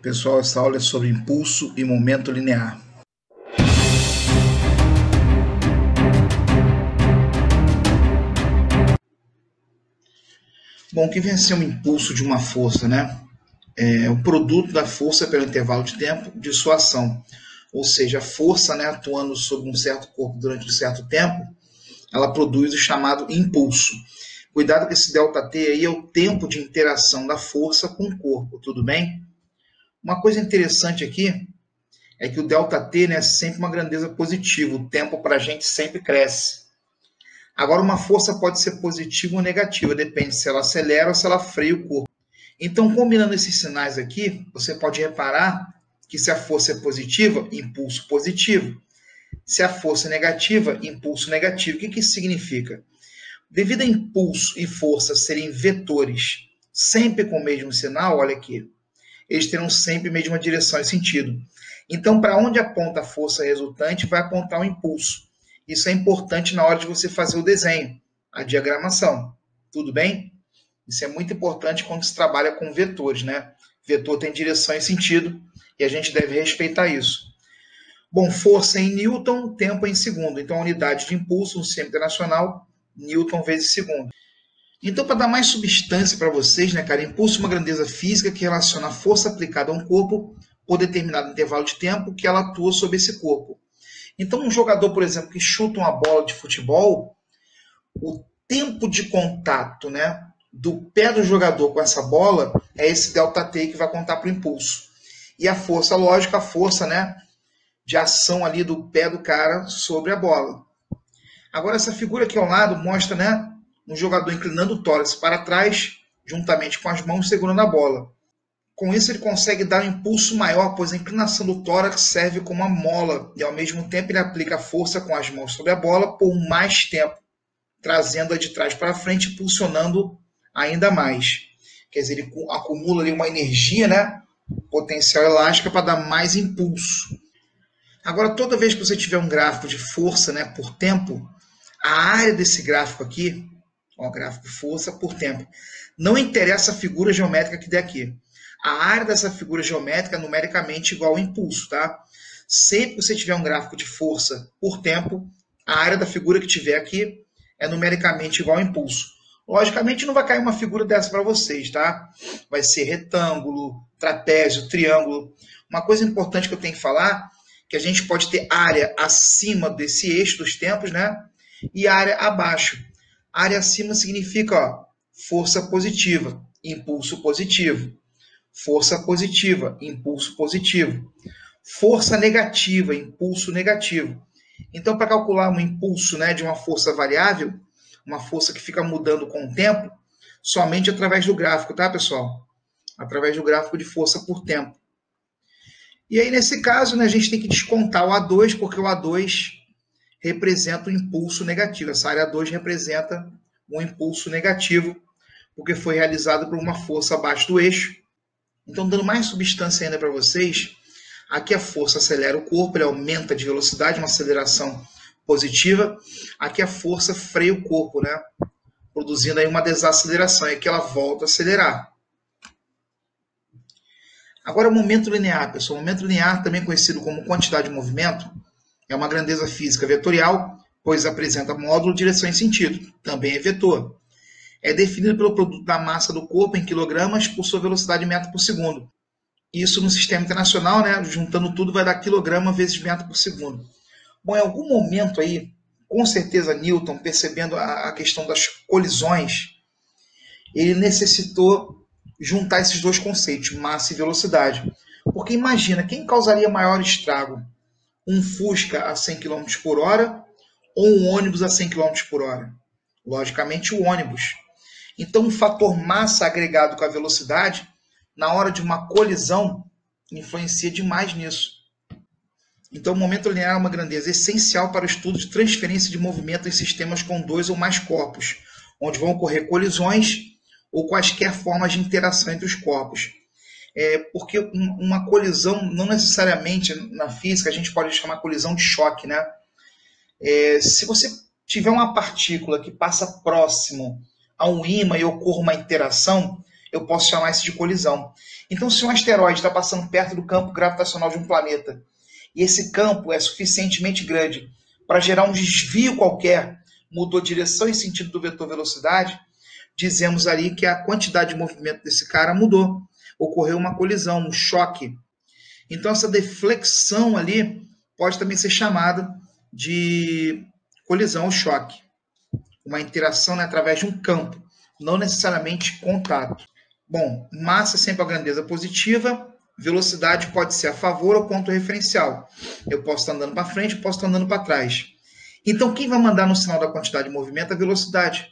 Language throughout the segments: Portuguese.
Pessoal, essa aula é sobre impulso e momento linear. Bom, o que vem a ser um impulso de uma força, né? É o produto da força pelo intervalo de tempo de sua ação. Ou seja, a força, né, atuando sobre um certo corpo durante um certo tempo, ela produz o chamado impulso. Cuidado que esse ΔT aí é o tempo de interação da força com o corpo, tudo bem? Uma coisa interessante aqui é que o ΔT, né, é sempre uma grandeza positiva, o tempo para a gente sempre cresce. Agora, uma força pode ser positiva ou negativa, depende se ela acelera ou se ela freia o corpo. Então, combinando esses sinais aqui, você pode reparar que se a força é positiva, impulso positivo. Se a força é negativa, impulso negativo. O que isso significa? Devido a impulso e força serem vetores sempre com o mesmo sinal, olha aqui, eles terão sempre a mesma direção e sentido. Então, para onde aponta a força resultante, vai apontar o impulso. Isso é importante na hora de você fazer o desenho, a diagramação. Tudo bem? Isso é muito importante quando se trabalha com vetores, né? Vetor tem direção e sentido e a gente deve respeitar isso. Bom, força em Newton, tempo em segundo. Então, a unidade de impulso no sistema internacional, Newton vezes segundo. Então, para dar mais substância para vocês, né, cara, impulso é uma grandeza física que relaciona a força aplicada a um corpo por determinado intervalo de tempo que ela atua sobre esse corpo. Então, um jogador, por exemplo, que chuta uma bola de futebol, o tempo de contato, né, do pé do jogador com essa bola é esse ΔT que vai contar para o impulso. E a força, lógico, a força, né, de ação ali do pé do cara sobre a bola. Agora, essa figura aqui ao lado mostra, né, um jogador inclinando o tórax para trás, juntamente com as mãos segurando a bola. Com isso, ele consegue dar um impulso maior, pois a inclinação do tórax serve como uma mola e, ao mesmo tempo, ele aplica força com as mãos sobre a bola por mais tempo, trazendo-a de trás para frente, impulsionando ainda mais. Quer dizer, ele acumula ali uma energia, né, potencial elástica para dar mais impulso. Agora, toda vez que você tiver um gráfico de força, né, por tempo, a área desse gráfico aqui, ó, gráfico de força por tempo, não interessa a figura geométrica que der aqui. A área dessa figura geométrica é numericamente igual ao impulso, tá? Sempre que você tiver um gráfico de força por tempo, a área da figura que tiver aqui é numericamente igual ao impulso. Logicamente não vai cair uma figura dessa para vocês, tá? Vai ser retângulo, trapézio, triângulo. Uma coisa importante que eu tenho que falar, que a gente pode ter área acima desse eixo dos tempos, né? E área abaixo. Área acima significa, ó, força positiva, impulso positivo. Força positiva, impulso positivo. Força negativa, impulso negativo. Então, para calcular um impulso, né, de uma força variável, uma força que fica mudando com o tempo, somente através do gráfico, tá, pessoal? Através do gráfico de força por tempo. E aí, nesse caso, né, a gente tem que descontar o A2, porque o A2 representa o impulso negativo. Essa área 2 representa um impulso negativo, porque foi realizado por uma força abaixo do eixo. Então, dando mais substância ainda para vocês, aqui a força acelera o corpo, ele aumenta de velocidade, uma aceleração positiva. Aqui a força freia o corpo, né? Produzindo aí uma desaceleração, e aqui ela volta a acelerar. Agora, o momento linear, pessoal. O momento linear, também conhecido como quantidade de movimento, é uma grandeza física vetorial, pois apresenta módulo, direção e sentido. Também é vetor. É definido pelo produto da massa do corpo em quilogramas por sua velocidade em metro por segundo. Isso no sistema internacional, né, juntando tudo, vai dar quilograma vezes metro por segundo. Bom, em algum momento aí, com certeza Newton, percebendo a questão das colisões, ele necessitou juntar esses dois conceitos, massa e velocidade. Porque imagina, quem causaria maior estrago? Um Fusca a 100 km por hora ou um ônibus a 100 km por hora? Logicamente, o ônibus. Então, o fator massa agregado com a velocidade, na hora de uma colisão, influencia demais nisso. Então, o momento linear é uma grandeza essencial para o estudo de transferência de movimento em sistemas com dois ou mais corpos, onde vão ocorrer colisões ou quaisquer formas de interação entre os corpos. Porque uma colisão, não necessariamente na física, a gente pode chamar colisão de choque, né? Se você tiver uma partícula que passa próximo a um ímã e ocorre uma interação, eu posso chamar isso de colisão. Então, se um asteroide está passando perto do campo gravitacional de um planeta, e esse campo é suficientemente grande para gerar um desvio qualquer, mudou direção e sentido do vetor velocidade, dizemos ali que a quantidade de movimento desse cara mudou. Ocorreu uma colisão, um choque. Então, essa deflexão ali pode também ser chamada de colisão ou choque. Uma interação, né, através de um campo, não necessariamente contato. Bom, massa é sempre a grandeza positiva, velocidade pode ser a favor ou ponto referencial. Eu posso estar andando para frente, posso estar andando para trás. Então, quem vai mandar no sinal da quantidade de movimento é a velocidade.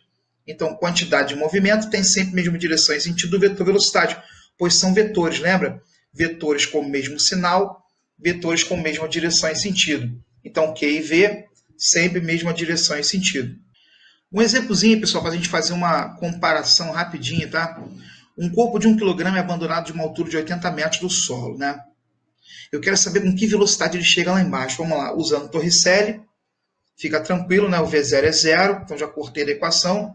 Então, quantidade de movimento tem sempre a mesma direção e sentido do vetor velocidade, pois são vetores, lembra? Vetores com o mesmo sinal, vetores com a mesma direção e sentido. Então, Q e V, sempre mesma direção e sentido. Um exemplozinho, pessoal, para a gente fazer uma comparação rapidinha, tá? Um corpo de 1 kg é abandonado de uma altura de 80 metros do solo, né? Eu quero saber com que velocidade ele chega lá embaixo. Vamos lá, usando Torricelli, fica tranquilo, né? O V0 é 0, então já cortei a equação.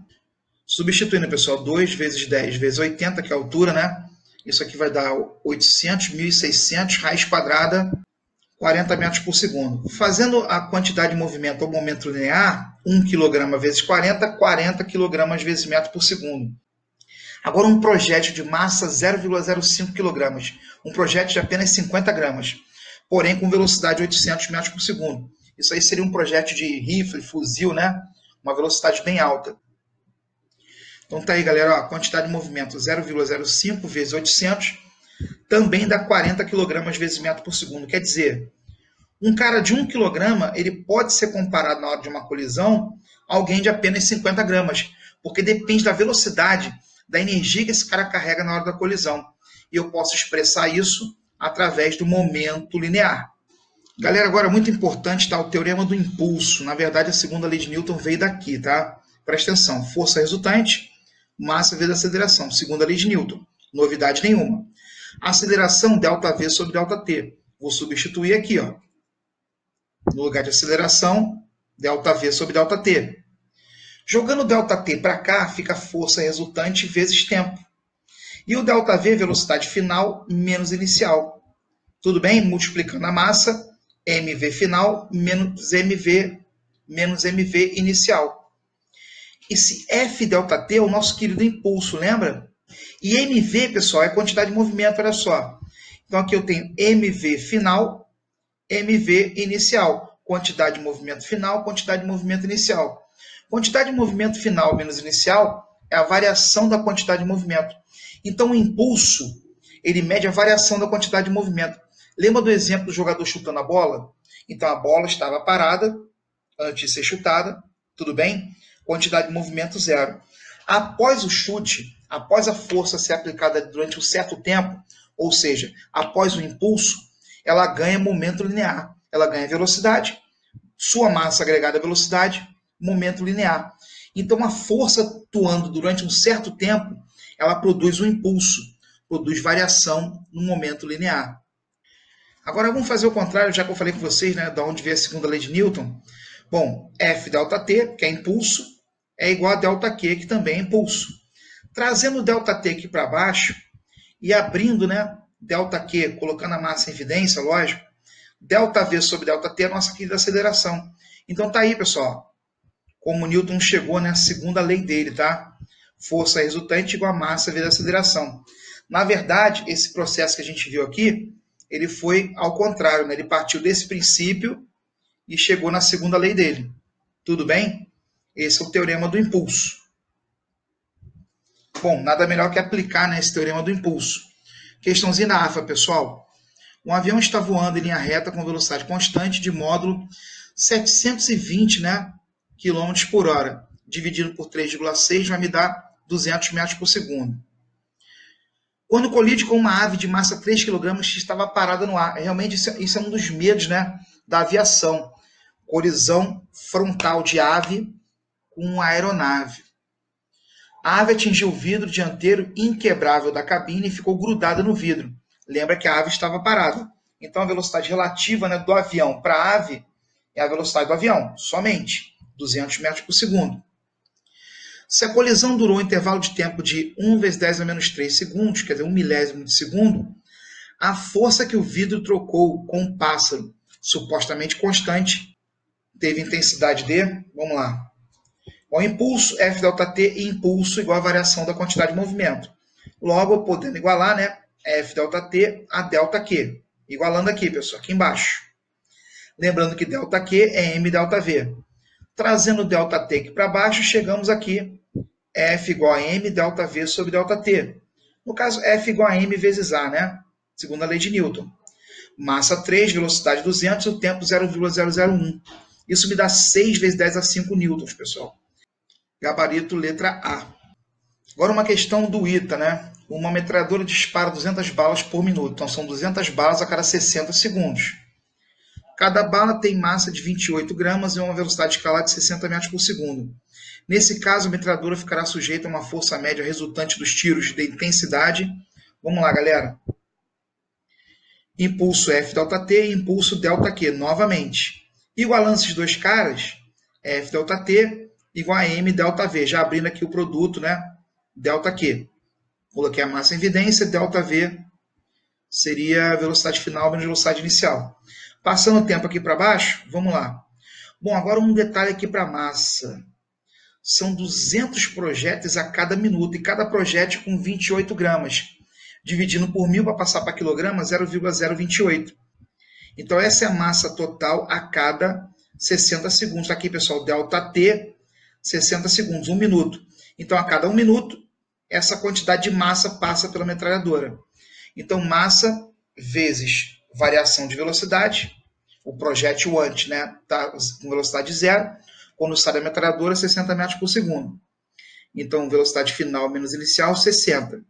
Substituindo, pessoal, 2 vezes 10 vezes 80, que é a altura, né? Isso aqui vai dar 800, 1.600, raiz quadrada, 40 metros por segundo. Fazendo a quantidade de movimento ao momento linear, 1 kg vezes 40, 40 kg vezes metro por segundo. Agora um projétil de massa 0,05 kg, um projétil de apenas 50 gramas, porém com velocidade de 800 metros por segundo. Isso aí seria um projétil de rifle, fuzil, né? Uma velocidade bem alta. Então tá aí, galera, ó, a quantidade de movimento 0,05 vezes 800 também dá 40 kg vezes metro por segundo. Quer dizer, um cara de 1 kg, ele pode ser comparado na hora de uma colisão a alguém de apenas 50 gramas, porque depende da velocidade, da energia que esse cara carrega na hora da colisão. E eu posso expressar isso através do momento linear. Galera, agora muito importante tá o teorema do impulso. Na verdade, a segunda lei de Newton veio daqui, tá? Presta atenção, força resultante, massa vezes aceleração. Segunda lei de Newton, novidade nenhuma. Aceleração, ΔV sobre ΔT. Vou substituir aqui, ó. No lugar de aceleração, ΔV sobre ΔT. Jogando ΔT para cá, fica força resultante vezes tempo. E o ΔV, velocidade final, menos inicial. Tudo bem? Multiplicando a massa, mv final menos mv inicial. Esse F∆T é o nosso querido impulso, lembra? E mv, pessoal, é a quantidade de movimento, olha só. Então aqui eu tenho mv final, mv inicial. Quantidade de movimento final, quantidade de movimento inicial. Quantidade de movimento final menos inicial é a variação da quantidade de movimento. Então o impulso, ele mede a variação da quantidade de movimento. Lembra do exemplo do jogador chutando a bola? Então a bola estava parada antes de ser chutada, tudo bem? Quantidade de movimento zero. Após o chute, após a força ser aplicada durante um certo tempo, ou seja, após o impulso, ela ganha momento linear. Ela ganha velocidade, sua massa agregada à velocidade, momento linear. Então a força atuando durante um certo tempo, ela produz um impulso, produz variação no momento linear. Agora vamos fazer o contrário, já que eu falei com vocês, né, de onde veio a segunda lei de Newton. Bom, F∆T, que é impulso, é igual a ΔQ, que também é impulso. Trazendo o ΔT aqui para baixo e abrindo, né, ΔQ, colocando a massa em evidência, lógico, ΔV sobre ΔT é a nossa querida aceleração. Então tá aí, pessoal, como Newton chegou na segunda lei dele, tá? Força resultante igual a massa vezes aceleração. Na verdade, esse processo que a gente viu aqui, ele foi ao contrário, né? Ele partiu desse princípio e chegou na segunda lei dele. Tudo bem? Esse é o teorema do impulso. Bom, nada melhor que aplicar, né, esse teorema do impulso. Questãozinha da AFA, pessoal. Um avião está voando em linha reta com velocidade constante de módulo 720, né, km por hora. Dividido por 3,6 vai me dar 200 metros por segundo. Quando colide com uma ave de massa 3 kg que estava parada no ar. Realmente isso é um dos medos, né, da aviação. Colisão frontal de ave com uma aeronave. A ave atingiu o vidro dianteiro inquebrável da cabine e ficou grudada no vidro. Lembra que a ave estava parada. Então a velocidade relativa, né, do avião para a ave é a velocidade do avião, somente 200 metros por segundo. Se a colisão durou um intervalo de tempo de 1 vezes 10 a menos 3 segundos, quer dizer, 1 milésimo de segundo, a força que o vidro trocou com o pássaro, supostamente constante, teve intensidade de, vamos lá, o impulso F ΔT e impulso igual a variação da quantidade de movimento. Logo, podendo igualar, né, F ΔT a ΔQ. Igualando aqui, pessoal, aqui embaixo. Lembrando que ΔQ é M ΔV. Trazendo ΔT aqui para baixo, chegamos aqui, F igual a M ΔV sobre ΔT. No caso, F igual a M vezes A, né? Segundo a lei de Newton. Massa 3, velocidade 200, o tempo 0,001. Isso me dá 6 vezes 10 a 5 newtons, pessoal. Gabarito, letra A. Agora uma questão do ITA, né? Uma metralhadora dispara 200 balas por minuto. Então são 200 balas a cada 60 segundos. Cada bala tem massa de 28 gramas e uma velocidade escalar de 60 metros por segundo. Nesse caso, a metralhadora ficará sujeita a uma força média resultante dos tiros de intensidade. Vamos lá, galera. Impulso F ΔT e impulso ΔQ, novamente. Igualando esses dois caras, F ΔT igual a M ΔV. Já abrindo aqui o produto, né? ΔQ. Coloquei a massa em evidência, ΔV seria a velocidade final menos velocidade inicial. Passando o tempo aqui para baixo, vamos lá. Bom, agora um detalhe aqui para a massa. São 200 projéteis a cada minuto, e cada projétil com 28 gramas. Dividindo por 1000 para passar para quilograma, 0,028. Então, essa é a massa total a cada 60 segundos. Aqui, pessoal, ΔT, 60 segundos, 1 minuto. Então, a cada 1 minuto, essa quantidade de massa passa pela metralhadora. Então, massa vezes variação de velocidade. O projétil antes, né, está com velocidade 0. Quando sai da metralhadora, 60 metros por segundo. Então, velocidade final menos inicial, 60.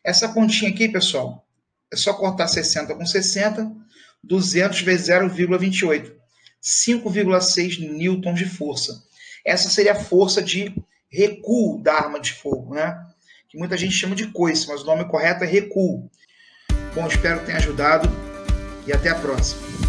Essa continha aqui, pessoal, é só cortar 60 com 60. 200 vezes 0,28. 5,6 newtons de força. Essa seria a força de recuo da arma de fogo, né? Que muita gente chama de coice, mas o nome correto é recuo. Bom, espero que tenha ajudado e até a próxima.